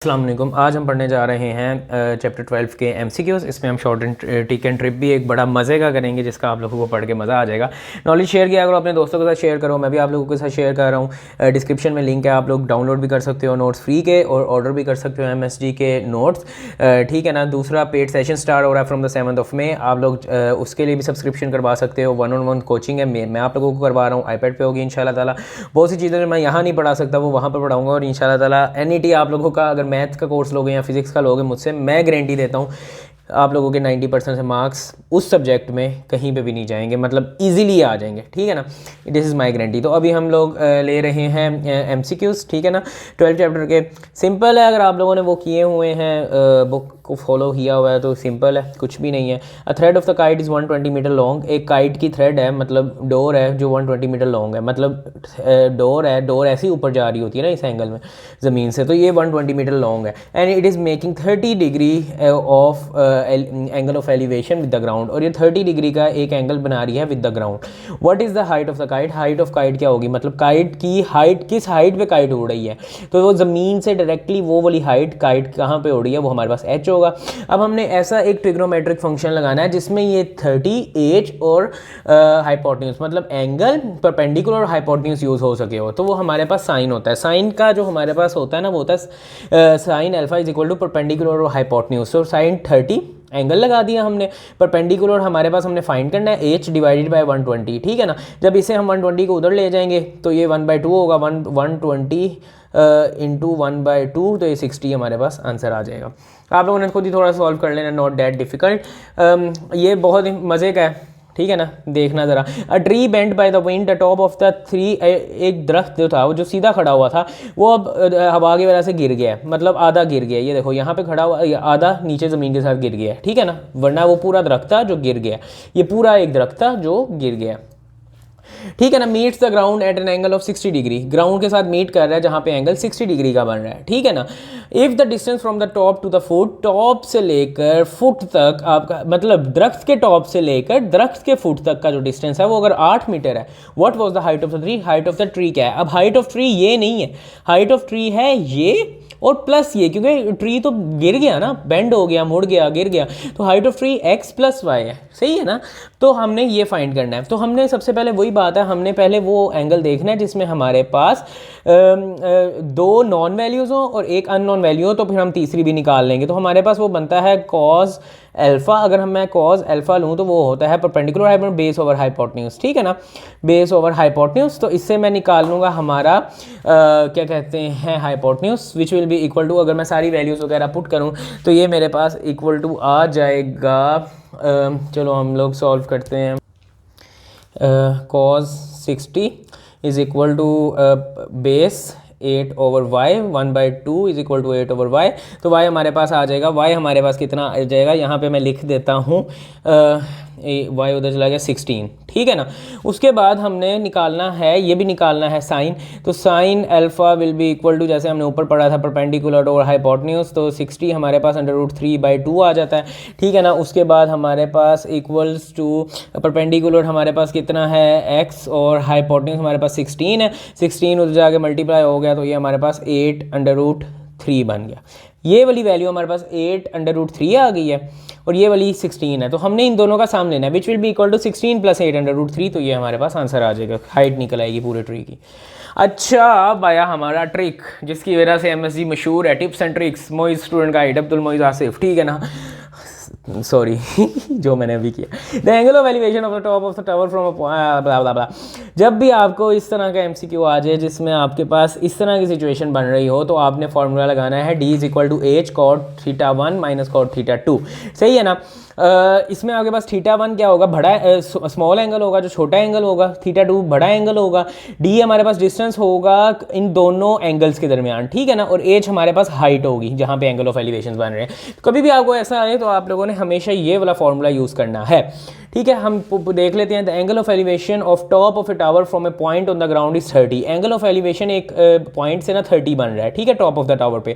अस्सलाम वालेकुम। आज हम पढ़ने जा रहे हैं चैप्टर 12 के MCQs। इसमें हम short and tick and trip भी एक बड़ा मज़े का करेंगे, जिसका आप लोगों को पढ़ के मज़ा आ जाएगा। नॉलेज शेयर किया करो, अपने दोस्तों के साथ शेयर करो, मैं भी आप लोगों के साथ शेयर कर रहा हूँ। डिस्क्रिप्शन में लिंक है, आप लोग डाउनलोड भी कर सकते हो नोट्स फ्री के, और ऑर्डर भी कर सकते हो MSG के नोट्स, ठीक है ना। दूसरा पेड सेशन स्टार्ट हो रहा है from the 7th of May। आप लोग उसके लिए भी सब्सक्रिप्शन करवा सकते हो। 1-on-1 कोचिंग है, मैं आप लोगों को करवा रहा हूँ, iPad पे होगी इंशाल्लाह ताला। बहुत सी चीज़ें मैं यहाँ नहीं पढ़ा सकता, वो वहाँ पर पढ़ाऊँगा, और इंशाल्लाह ताला NET आप लोगों का अगर मैथ का कोर्स लोगे या फिजिक्स का लोगे मुझसे, मैं गारंटी देता हूँ आप लोगों के 90% से मार्क्स उस सब्जेक्ट में कहीं पे भी नहीं जाएंगे, मतलब इजीली आ जाएंगे, ठीक है ना। This is my guarantee. तो अभी हम लोग ले रहे हैं MCQs, ठीक है ना। 12 चैप्टर के सिंपल है, अगर आप लोगों ने वो किए हुए हैं, बुक को फॉलो किया हुआ है तो सिंपल है, कुछ भी नहीं है। A thread of the kite is 120 metre long. एक काइट की थ्रेड है, मतलब डोर है जो 120 मीटर लॉन्ग है, मतलब डोर है, डोर ऐसी ऊपर जा रही होती है ना इस एंगल में ज़मीन से, तो ये 120 मीटर लॉन्ग है। And it is making 30 degree of angle of elevation with the ground, और ये 30 डिग्री का एक एंगल बना रही है with the ground. What is the height of the kite? Height of kite क्या होगी, मतलब काइट की हाइट, किस हाइट पे काइट उड़ रही है, तो वो ज़मीन से डायरेक्टली वो वाली हाइट काइट कहाँ पे उड़ रही है, वो हमारे पास h होगा। अब हमने ऐसा एक ट्रिग्नोमेट्रिक फंक्शन लगाना है जिसमें ये 30, h और हाइपोटेन्यूज, मतलब एंगल, परपेंडिकुलर और हाइपोटेन्यूज यूज़ हो सके हो, तो वो हमारे पास साइन होता है। साइन का जो हमारे पास होता है ना, वो होता है sine alpha is equal to perpendicular और हाइपोटेन्यूज। तो साइन 30 एंगल लगा दिया हमने, परपेंडिकुलर हमारे पास हमने फाइंड करना है h डिवाइडेड बाय 120, ठीक है ना। जब इसे हम 120 को उधर ले जाएंगे तो ये 1/2 होगा, 120 इंटू 1/2, तो ये 60 हमारे पास आंसर आ जाएगा। आप लोगों ने खुद ही थोड़ा सॉल्व कर लेना, नॉट दैट डिफिकल्ट। ये बहुत ही मज़े का है, ठीक है ना। देखना ज़रा। A tree bent by the wind the top of the tree, एक दरख्त जो था वो जो सीधा खड़ा हुआ था वो अब हवा की वजह से गिर गया है, मतलब आधा गिर गया। ये देखो यहाँ पे खड़ा हुआ, आधा नीचे ज़मीन के साथ गिर गया है, ठीक है ना, वरना वो पूरा दरख्त था जो गिर गया। ये पूरा एक दरख्त था जो गिर गया, ठीक है ना। Meets the ground eight an angle of 60 degree, ground के साथ मीट कर रहा है जहाँ पे एंगल 60 डिग्री का बन रहा है, ठीक है ना। If the distance from the top to the foot, top से लेकर फुट तक आपका, मतलब दरख्त के टॉप से लेकर दरख्त के फुट तक का जो डिस्टेंस है वो अगर 8 मीटर है, what was the height of the tree? Height of the tree क्या है? अब हाइट ऑफ ट्री ये नहीं है, हाइट ऑफ ट्री है ये और प्लस ये, क्योंकि ट्री तो गिर गया ना, बेंड हो गया, मुड़ गया, गिर गया, तो height of tree x + y है, सही है ना। तो हमने ये फाइंड करना है। तो हमने सबसे पहले वही बात है, हमने पहले वो एंगल देखना है जिसमें हमारे पास दो नॉन वैल्यूज़ हो और एक अननोन वैल्यू हो, तो फिर हम तीसरी भी निकाल लेंगे। तो हमारे पास वो बनता है कॉस अल्फ़ा। अगर मैं कॉस अल्फ़ा लूँ तो वो होता है perpendicular hypotenuse base over hypotenuse, ठीक है ना, बेस ओवर हाइपोटेन्यूज। तो इससे मैं निकाल लूँगा हमारा क्या कहते हैं, hypotenuse, which will be equal to, अगर मैं सारी वैल्यूज़ वगैरह पुट करूँ तो ये मेरे पास इक्वल टू आ जाएगा, चलो हम लोग सॉल्व करते हैं। cos 60 is equal to base 8/y, 1/2 is equal to 8/y। तो y हमारे पास आ जाएगा, y हमारे पास कितना आ जाएगा, यहाँ पे मैं लिख देता हूँ, y उधर चला गया 16, ठीक है ना। उसके बाद हमने निकालना है, ये भी निकालना है साइन। तो sine alpha will be equal to, जैसे हमने ऊपर पढ़ा था परपेंडिकुलर और हाइपोटेन्यूज, तो 60 हमारे पास √3/2 आ जाता है, ठीक है ना। उसके बाद हमारे पास इक्वल्स टू परपेंडिकुलर हमारे पास कितना है x, और हाइपोटेन्यूज हमारे पास 16 है, 16 उधर जाके मल्टीप्लाई हो गया, तो ये हमारे पास 8√3 बन गया। ये वाली वैल्यू हमारे पास 8√3 आ गई है और ये वाली 16 है। तो हमने इन दोनों का साम लेना है, which will be equal to 16 + 8√3, तो ये हमारे पास आंसर आ जाएगा, हाइट निकल आएगी पूरे ट्री की। अच्छा, अब आया हमारा ट्रिक, जिसकी वजह से MSG मशहूर है, tips and tricks, Moiz student guide, Abdul Moiz Asif, ठीक है ना, सॉरी जो मैंने अभी किया। The angle of elevation of the top of the tower from blah blah blah. जब भी आपको इस तरह का MCQ आ जाए जिसमें आपके पास इस तरह की सिचुएशन बन रही हो, तो आपने फॉर्मूला लगाना है D = H cot θ1 - cot θ2, सही है ना। इसमें आपके पास θ1 क्या होगा, बड़ा स्मॉल एंगल होगा जो छोटा एंगल होगा, θ2 बड़ा एंगल होगा, D हमारे पास डिस्टेंस होगा इन दोनों एंगल्स के दरमियान, ठीक है ना, और H हमारे पास हाइट होगी जहाँ पे एंगल ऑफ एलिवेशन बन रहे हैं। कभी भी आपको ऐसा आए तो आप लोगों ने हमेशा ये वाला फॉर्मूला यूज़ करना है, ठीक है। हम देख लेते हैं, the angle of elevation of top of a tower from a point on the ground is 30। Angle of elevation एक पॉइंट से ना 30 बन रहा है, ठीक है, टॉप ऑफ द टावर पे।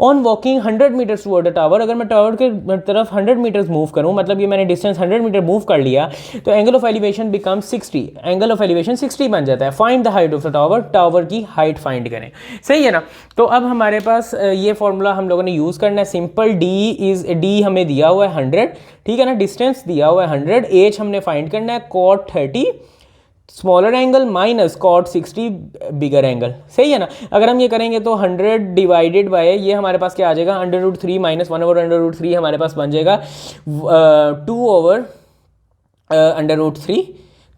On walking 100 meters toward the tower, अगर मैं टावर के तरफ 100 मीटर्स मूव करूँ, मतलब ये मैंने डिस्टेंस 100 मीटर मूव कर लिया, तो angle of elevation become 60, angle of elevation 60 बन जाता है। Find the height of the tower, tower की हाइट फाइंड करें, सही है ना। तो अब हमारे पास ये फॉर्मूला हम लोगों ने यूज़ करना है, सिंपल। डी हमें दिया हुआ है 100, ठीक है ना, डिस्टेंस दिया हुआ है 100, एच हमने फाइंड करना है cot 30 smaller angle minus cot 60 बिगर एंगल, सही है ना। अगर हम ये करेंगे तो 100 डिवाइडेड बाय ये हमारे पास क्या आ जाएगा, √3 माइनस 1/√3 हमारे पास बन जाएगा 2/√3,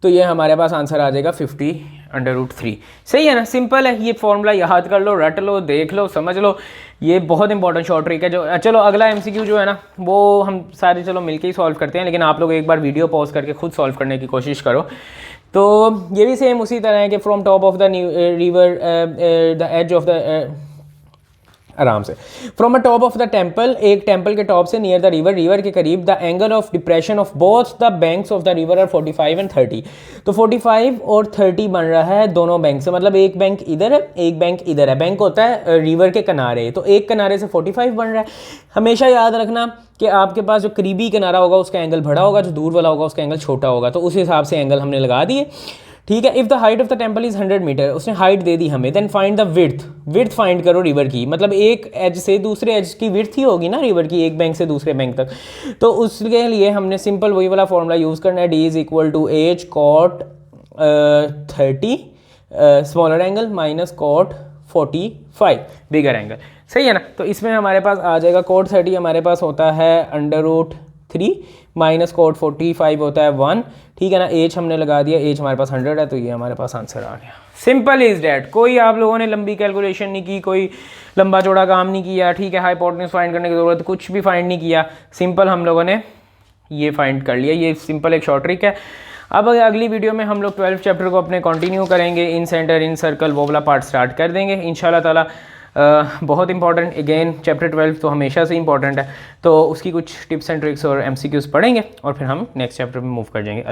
तो ये हमारे पास आंसर आ जाएगा 50/√3, सही है ना। सिंपल है, ये फॉर्मूला याद कर लो, रट लो, देख लो, समझ लो, ये बहुत इंपॉर्टेंट शॉर्ट ट्रिक है। जो चलो अगला एमसीक्यू जो है ना वो हम सारे चलो मिलके ही सॉल्व करते हैं, लेकिन आप लोग एक बार वीडियो पॉज करके खुद सॉल्व करने की कोशिश करो। तो ये भी सेम उसी तरह है कि from top of the river the edge of the, आराम से, from a top of the temple, एक टेम्पल के टॉप से नियर द रिवर, रिवर के करीब, the angle of depression of both the banks of the river are 45 and 30। तो 45 और 30 बन रहा है दोनों बैंक से, मतलब एक बैंक इधर है, एक बैंक इधर है। बैंक होता है रिवर के किनारे, तो एक किनारे से 45 बन रहा है। हमेशा याद रखना कि आपके पास जो करीबी किनारा होगा उसका एंगल बड़ा होगा, जो दूर वाला होगा उसका एंगल छोटा होगा, तो उस हिसाब से एंगल हमने लगा दिए, ठीक है। If the height of the temple is 100 meter, उसने हाइट दे दी हमें, then find the width, width find करो रिवर की, मतलब एक एज से दूसरे एज की विड्थ ही होगी ना रिवर की, एक बैंक से दूसरे बैंक तक। तो उसके लिए हमने सिंपल वही वाला फॉर्मूला यूज़ करना है, D is equal to H cot 30 smaller angle minus cot 45 bigger angle, सही है ना। तो इसमें हमारे पास आ जाएगा cot 30 हमारे पास होता है √3 माइनस cot 45 होता है 1, ठीक है ना। एच हमने लगा दिया, एच हमारे पास 100 है, तो ये हमारे पास आंसर आ गया। सिंपल इज डैट, कोई आप लोगों ने लंबी कैलकुलेशन नहीं की, कोई लंबा चौड़ा काम नहीं किया, ठीक है। हाइपोटेन्यूज फाइंड करने की जरूरत कुछ भी फाइंड नहीं किया, सिंपल हम लोगों ने ये फाइंड कर लिया। ये सिंपल एक शॉर्ट ट्रिक है। अब अगली वीडियो में हम लोग 12 चैप्टर को अपने कंटिन्यू करेंगे, इन सेंटर इन सर्कल वो वाला पार्ट स्टार्ट कर देंगे इंशाल्लाह ताला। बहुत इंपॉर्टेंट, अगेन चैप्टर 12 तो हमेशा से इंपॉर्टेंट है, तो उसकी कुछ टिप्स एंड ट्रिक्स और एमसीक्यूज पढ़ेंगे और फिर हम नेक्स्ट चैप्टर में मूव कर जाएंगे।